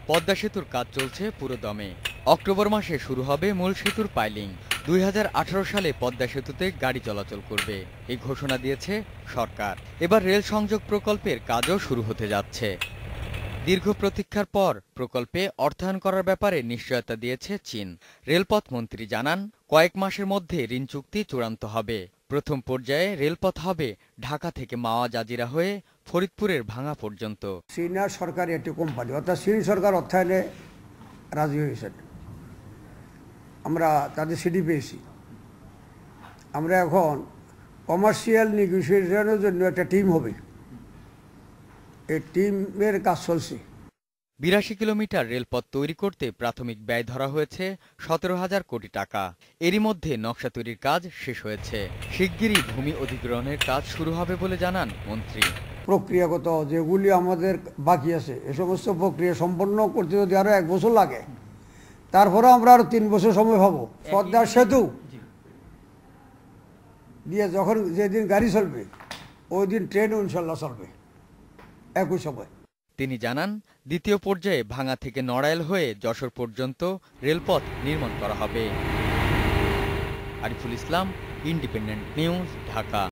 পদ্মা সেতুর কাজ চলছে পুরোদমে। অক্টোবর মাসে শুরু হবে মূল সেতুর পাইলিং। 2018 সালে পদ্মা সেতুতে গাড়ি চলাচল করবে, এই ঘোষণা দিয়েছে সরকার। এবার রেল সংযোগ প্রকল্পের কাজও শুরু হতে যাচ্ছে। দীর্ঘ প্রতীক্ষার পর প্রকল্পে অর্থায়ন করার ব্যাপারে নিশ্চয়তা দিয়েছে চীন। রেলপথ মন্ত্রী জানান, কয়েক মাসের মধ্যে ঋণ চুক্তি চূড়ান্ত হবে। প্রথম পর্যায়ে রেলপথ হবে ঢাকা থেকে মাওয়া জাজিরা হয়ে ফরিদপুরের ভাঙা পর্যন্ত। চীনা সরকারি একটি কোম্পানি, অর্থাৎ চীন সরকার অর্থায়নে রাজি হয়েছেন। আমরা তাদের সিডি পেয়েছি। আমরা এখন কমার্শিয়াল নেগোসিয়েশনের জন্য একটা টিম হবে, এই টিমের কাজ চলছে। 82 কিলোমিটার রেলপথ তৈরি করতে প্রাথমিক ব্যয় ধরা হয়েছে 17,000 কোটি টাকা। এরই মধ্যে নকশা তৈরির কাজ শেষ হয়েছে। শিগগিরই ভূমি অধিগ্রহণের কাজ শুরু হবে বলে জানান মন্ত্রী। প্রক্রিয়াগত যেগুলি আমাদের বাকি আছে, এ সমস্ত প্রক্রিয়া সম্পন্ন করতে যদি আরো 1 বছর লাগে, তারপরে আমরা আরো 3 বছর সময় পাবো। পদ্মা সেতু দিয়ে যখন যেদিন গাড়ি চলবে, ওই দিন ট্রেনও ইনশাল্লাহ চলবে একই সময়। তিনি জানান, দ্বিতীয় পর্যায়ে ভাঙা থেকে নড়াইল হয়ে যশোর পর্যন্ত রেলপথ নির্মাণ করা হবে। Ariful Islam, independent news, Dhaka.